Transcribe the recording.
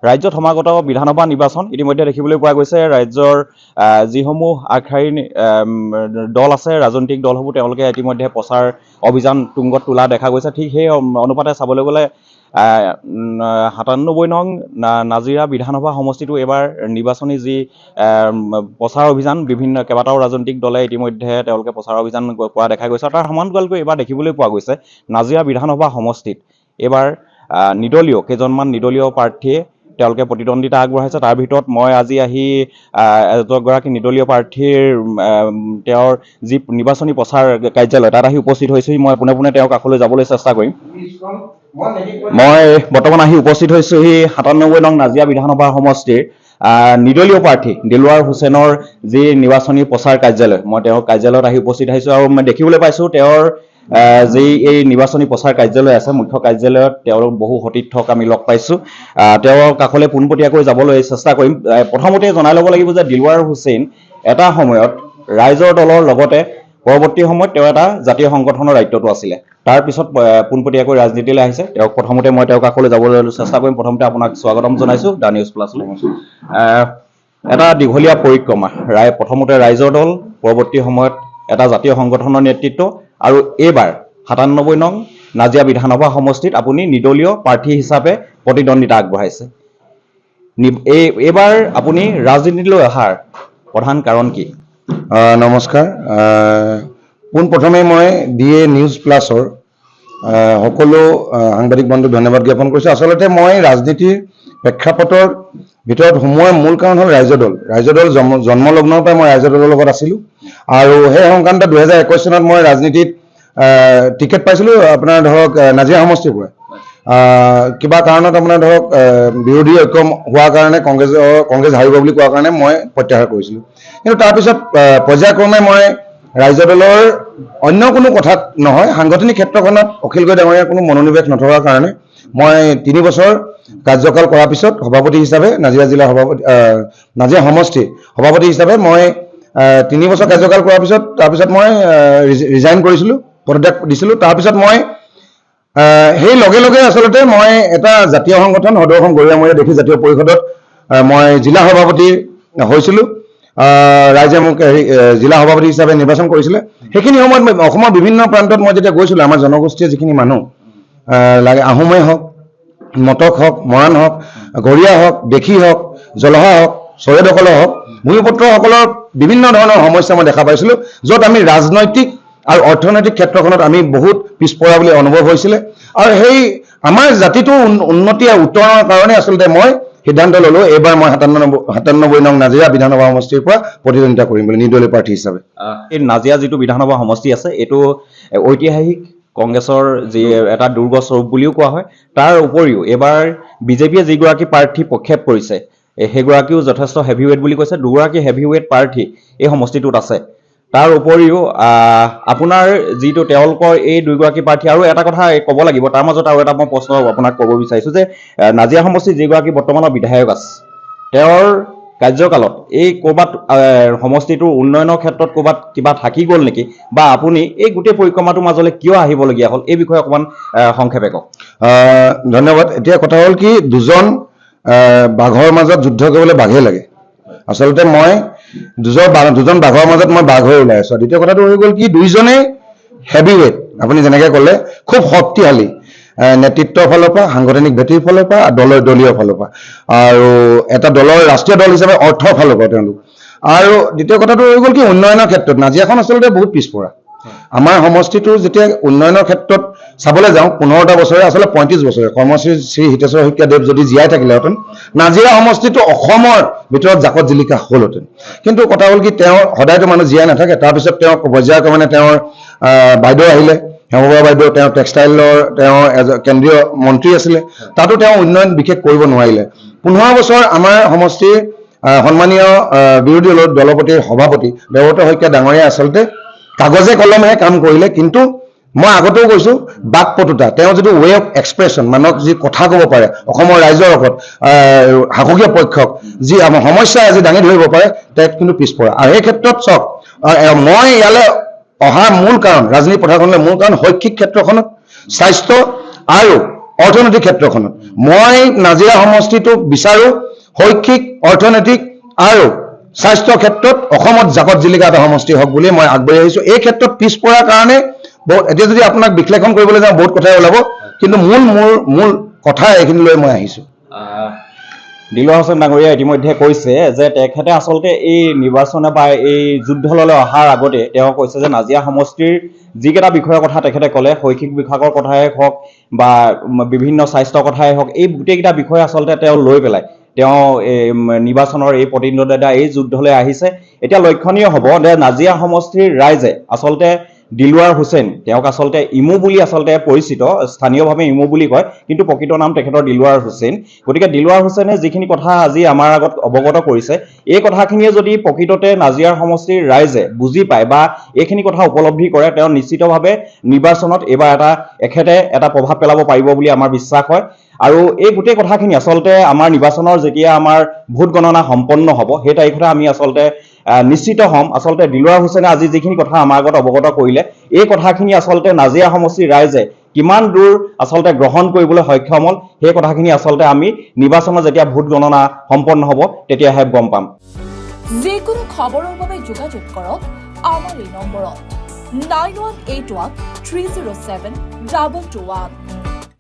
ৰাজ্যত সমাগত বিধানসভা নিৰ্বাচন ইতিমধ্যে দেখিবলৈ পোৱা গৈছে। ৰাজ্যৰ যিসমূহ আগশাৰীৰ দল আছে, ৰাজনৈতিক দলসমূহ তেওঁলোকে ইতিমধ্যে প্ৰচাৰ অভিযান তুংগত তোলা দেখা গৈছে। ঠিক সেই অনুপাতে চাবলৈ গ'লে ৯৭ নং নাজিৰা বিধানসভা সমষ্টিটো এইবাৰ নিৰ্বাচনী যি প্ৰচাৰ অভিযান কেইবাটাও ৰাজনৈতিক দলে ইতিমধ্যে তেওঁলোকে প্ৰচাৰ অভিযান কৰা দেখা গৈছে। তাৰ সমান্তৰালকৈ এইবাৰ দেখিবলৈ পোৱা গৈছে নাজিৰা বিধানসভা সমষ্টিত এইবাৰ কেইজনমান নিৰ্দলীয় প্ৰাৰ্থীয়ে তেওঁলোকে প্ৰতিদ্বন্দ্বিতা আগবঢ়াইছে। তাৰ ভিতৰত মই আজি আহি এগৰাকী নিৰ্দলীয় প্ৰাৰ্থীৰ তেওঁৰ যি নিৰ্বাচনী প্ৰচাৰ কাৰ্যালয় তাত আহি উপস্থিত হৈছোহি। মই পোনে পোনে তেওঁৰ কাষলৈ যাবলৈ চেষ্টা কৰিম। মই বৰ্তমান আহি উপস্থিত হৈছোহি ৯৭ নং নাজিৰা বিধানসভা সমষ্টিৰ নিৰ্দলীয় প্ৰাৰ্থী দিলৱাৰ হুছেইনৰ যি নিৰ্বাচনী প্ৰচাৰ কাৰ্যালয়, মই তেওঁৰ কাৰ্যালয়ত আহি উপস্থিত হৈছোঁ আৰু মই দেখিবলৈ পাইছোঁ তেওঁৰ যি এই নিৰ্বাচনী প্ৰচাৰ কাৰ্যালয় আছে, মুখ্য কাৰ্যালয়ত তেওঁৰ বহু সতীৰ্থক আমি লগ পাইছোঁ। তেওঁৰ কাষলৈ পোনপটীয়াকৈ যাবলৈ চেষ্টা কৰিম। প্ৰথমতে জনাই ল'ব লাগিব যে দিলৱাৰ হুছেইন এটা সময়ত ৰাইজৰ দলৰ লগতে পৰৱৰ্তী সময়ত তেওঁ এটা জাতীয় সংগঠনৰ দায়িত্বটো আছিলে। তাৰপিছত পোনপটীয়াকৈ ৰাজনীতিলৈ আহিছে। প্ৰথমতে মই তেওঁৰ কাষলৈ যাবলৈ চেষ্টা কৰিম। প্ৰথমতে আপোনাক স্বাগতম জনাইছোঁ দা নিউজ প্লাছলৈ। এটা দীঘলীয়া পৰিক্ৰমা, প্ৰথমতে ৰাইজৰ দল, পৰৱৰ্তী সময়ত এটা জাতীয় সংগঠনৰ নেতৃত্ব আৰু এইবাৰ ৯৭ নং নাজিৰা বিধানসভা সমষ্টিত আপুনি নিৰ্দলীয় প্ৰাৰ্থী হিচাপে প্ৰতিদ্বন্দ্বিতা আগবঢ়াইছে। এইবাৰ আপুনি ৰাজনীতিলৈ অহাৰ প্ৰধান কাৰণ কি? নমস্কাৰ। পোনপ্ৰথমে মই DA নিউজ প্লাছৰ সকলো সাংবাদিক বন্ধুক ধন্যবাদ জ্ঞাপন কৰিছোঁ। আচলতে মই ৰাজনীতিৰ প্ৰেক্ষাপটৰ ভিতৰত সোমোৱাৰ মূল কাৰণ হ'ল ৰাইজৰ দল। ৰাইজৰ দল জন্মলগ্নৰ পৰাই মই ৰাইজৰ দলৰ লগত আছিলোঁ আৰু সেই সংক্ৰান্ত 2021 চনত মই ৰাজনীতিত টিকেট পাইছিলোঁ আপোনাৰ ধৰক নাজিৰা সমষ্টিৰ পৰা। কিবা কাৰণত আপোনাৰ ধৰক বিৰোধী ঐক্য হোৱাৰ কাৰণে কংগ্ৰেছ হাৰিব বুলি কোৱাৰ কাৰণে মই প্ৰত্যাহাৰ কৰিছিলোঁ। কিন্তু তাৰপিছত পৰ্যায়ক্ৰমে মই ৰাইজৰ দলৰ অন্য কোনো কথাত নহয়, সাংগঠনিক ক্ষেত্ৰখনত অখিল গগৈ ডাঙৰীয়াৰ কোনো মনোনিৱেশ নথকাৰ কাৰণে মই 3 বছৰ কাৰ্যকাল কৰাৰ পিছত সভাপতি হিচাপে নাজিৰা সমষ্টিৰ সভাপতি হিচাপে মই 3 বছৰ কাৰ্যকাল কৰাৰ পিছত তাৰপিছত মই ৰিজাইন কৰিছিলোঁ, পদত্যাগ দিছিলোঁ। তাৰপিছত মই সেই লগে লগে আচলতে মই এটা জাতীয় সংগঠন সদৌ গৰিয়ামূৰীয়া দেখি জাতীয় পৰিষদত মই জিলা সভাপতি হৈছিলোঁ। ৰাইজে মোক জিলা সভাপতি হিচাপে নিৰ্বাচন কৰিছিলে। সেইখিনি সময়ত মই অসমৰ বিভিন্ন প্ৰান্তত মই যেতিয়া গৈছিলোঁ, আমাৰ জনগোষ্ঠীয় যিখিনি মানুহ লাগে, আহোমেই হওক, মটক হওক, মৰাণ হওক, গৰীয়া হওক, দেশী হওক, জলহা হওক, চৰাইদেউসকলৰ হওক, ভূমিপুত্ৰসকলৰ বিভিন্ন ধৰণৰ সমস্যা মই দেখা পাইছিলোঁ, য'ত আমি ৰাজনৈতিক আৰু অৰ্থনৈতিক ক্ষেত্ৰখনত আমি বহুত পিছপৰা বুলি অনুভৱ হৈছিলে। আৰু সেই আমাৰ জাতিটো উন্নতি আৰু উত্তৰণৰ কাৰণে আচলতে মই সিদ্ধান্ত ল'লোঁ এইবাৰ মই ৯৭ নং নাজিৰা বিধানসভা সমষ্টিৰ পৰা প্ৰতিদ্বন্দ্বিতা কৰিম বুলি নিৰ্দলীয় প্ৰাৰ্থী হিচাপে। এই নাজিৰা যিটো বিধানসভা সমষ্টি আছে, এইটো ঐতিহাসিক কংগ্ৰেছৰ যি এটা দুৰ্গ স্বৰূপ বুলিও কোৱা হয়। তাৰ উপৰিও এইবাৰ বিজেপিয়ে যিগৰাকী প্ৰাৰ্থী প্ৰক্ষেপ কৰিছে সেইগৰাকীও যথেষ্ট হেভিৱেট বুলি কৈছে। দুগৰাকী হেভিৱেট প্ৰাৰ্থী এই সমষ্টিটোত আছে। তাৰ উপৰিও আপোনাৰ যিটো তেওঁলোকৰ এই দুগৰাকী প্ৰাৰ্থী, আৰু এটা কথা ক'ব লাগিব তাৰ মাজত আৰু এটা মই প্ৰশ্ন আপোনাক ক'ব বিচাৰিছোঁ যে নাজিৰা সমষ্টিৰ যিগৰাকী বৰ্তমানৰ বিধায়ক আছে, তেওঁৰ কাৰ্যকালত এই ক'ৰবাত সমষ্টিটোৰ উন্নয়নৰ ক্ষেত্ৰত ক'ৰবাত কিবা থাকি গ'ল নেকি, বা আপুনি এই গোটেই পৰিক্ৰমাটোৰ মাজলৈ কিয় আহিবলগীয়া হ'ল, এই বিষয়ে অকণমান সংক্ষেপে কওক। ধন্যবাদ। এতিয়া কথা হ'ল কি, দুজন বাঘৰ মাজত যুদ্ধ কৰিবলৈ বাঘে লাগে। আচলতে মই দুজন বাঘৰ মাজত মই বাঘ হৈ ওলাই আছোঁ। দ্বিতীয় কথাটো হৈ গ'ল কি, দুইজনেই হেভিৱেট, আপুনি যেনেকৈ ক'লে, খুব শক্তিশালী নেতৃত্বৰ ফালৰ পৰা, সাংগঠনিক ভেটিৰ ফালৰ পৰা, দলীয় ফালৰ পৰা, আৰু এটা দলৰ ৰাষ্ট্ৰীয় দল হিচাপে অৰ্থৰ ফালৰ পৰা তেওঁলোক। আৰু দ্বিতীয় কথাটো হৈ গ'ল কি, উন্নয়নৰ ক্ষেত্ৰত নাজিৰাখন আচলতে বহুত পিছপৰা। আমাৰ সমষ্টিটোৰ যেতিয়া উন্নয়নৰ ক্ষেত্ৰত চাবলৈ যাওঁ, 15টা বছৰে আচলতে 35 বছৰে কৰ্মশ্ৰী শ্ৰী হিতেশ্বৰ শইকীয়াদেৱ যদি জীয়াই থাকিলেহেঁতেন, নাজিৰা সমষ্টিটো অসমৰ ভিতৰত জাকত জিলিকা হ'লহেঁতেন। কিন্তু কথা হ'ল কি, তেওঁ সদায়তো মানুহ জীয়াই নাথাকে। তাৰপিছত তেওঁ পৰ্যায়ক্ৰমে তেওঁৰ বাইদেউ আহিলে, হেমবা বাইদেউ, তেওঁ টেক্সটাইলৰ কেন্দ্ৰীয় মন্ত্ৰী আছিলে, তাতো তেওঁ উন্নয়ন বিশেষ কৰিব নোৱাৰিলে। 15 বছৰ আমাৰ সমষ্টিৰ সন্মানীয় বিৰোধী দলপতিৰ সভাপতি দেৱব্ৰত শইকীয়া ডাঙৰীয়াই আচলতে কাগজে কলমেহে কাম কৰিলে। কিন্তু মই আগতেও কৈছোঁ, বাকপটুতা, তেওঁ যিটো ৱে অফ এক্সপ্ৰেছন, মানুহক যি কথা ক'ব পাৰে, অসমৰ ৰাইজৰ লগত শাসকীয় পক্ষক যি আমাৰ সমস্যা আজি দাঙি ধৰিব পাৰে, তাত কিন্তু পিছপৰা। আৰু এই ক্ষেত্ৰত চাওক, মই ইয়ালৈ অহাৰ মূল কাৰণ, ৰাজনীতি পথাৰখনলৈ মূল কাৰণ, শৈক্ষিক ক্ষেত্ৰখনত, স্বাস্থ্য আৰু অৰ্থনৈতিক ক্ষেত্ৰখনত মই নাজিৰা সমষ্টিটো বিচাৰো শৈক্ষিক, অৰ্থনৈতিক আৰু স্বাস্থ্য ক্ষেত্ৰত অসমত জাকত জিলিকা এটা সমষ্টি হওক বুলি মই আগবাঢ়ি আহিছো। এই ক্ষেত্ৰত পিছপৰাৰ কাৰণে এতিয়া যদি আপোনাক বিশ্লেষণ কৰিবলৈ যাওঁ বহুত কথাই ওলাব, কিন্তু মূল কথা এইখিনি লৈ মই আহিছো। দিলৱাৰ হুছেইন ডাঙৰীয়াই ইতিমধ্যে কৈছে যে তেখেতে আচলতে এই নিৰ্বাচনে বা এই যুদ্ধলৈ অহাৰ আগতে তেওঁ কৈছে যে নাজিৰা সমষ্টিৰ যিকেইটা বিষয়ৰ কথা তেখেতে ক'লে, শৈক্ষিক বিভাগৰ কথাই হওক বা বিভিন্ন স্বাস্থ্যৰ কথাই হওক, এই গোটেইকেইটা বিষয় আচলতে তেওঁ লৈ পেলাই তেওঁ নিৰ্বাচনৰ এই প্ৰতিদ্বন্দ্বিতা এই যুদ্ধলৈ আহিছে। এতিয়া লক্ষণীয় হ'ব যে নাজিৰা সমষ্টিৰ ৰাইজে আচলতে দিলৱাৰ হুছেইন, তেওঁক আচলতে ইমু বুলি আচলতে পৰিচিত, স্থানীয়ভাৱে ইমু বুলি কয়, কিন্তু প্ৰকৃত নাম তেখেতৰ দিলৱাৰ হুছেইন। গতিকে দিলৱাৰ হুছেইনে যিখিনি কথা আজি আমাৰ আগত অৱগত কৰিছে, এই কথাখিনিয়ে যদি প্ৰকৃততে নাজিৰা সমষ্টিৰ ৰাইজে বুজি পায় বা এইখিনি কথা উপলব্ধি কৰে, তেওঁ নিশ্চিতভাৱে নিৰ্বাচনত এইবাৰ এখেতে এটা প্ৰভাৱ পেলাব পাৰিব বুলি আমাৰ বিশ্বাস হয়। আৰু এই গোটেই কথাখিনি আচলতে আমাৰ নিৰ্বাচনৰ যেতিয়া আমাৰ ভোট গণনা সম্পন্ন হ'ব, সেই তাৰিখতে আমি আচলতে নিশ্চিত হ'ম। আচলতে দিলৱাৰ হুছেইনে আজি যিখিনি কথা আমাৰ আগত অৱগত কৰিলে, এই কথাখিনি আচলতে নাজিৰা সমষ্টিৰ ৰাইজে কিমান দূৰ আচলতে গ্ৰহণ কৰিবলৈ সক্ষম হ'ল, সেই কথাখিনি আচলতে আমি নিৰ্বাচনত যেতিয়া ভোট গণনা সম্পন্ন হ'ব তেতিয়াহে গম পাম। যিকোনো খবৰৰ বাবে যোগাযোগ কৰক আমাৰ এই নম্বৰত 9181 307 2221।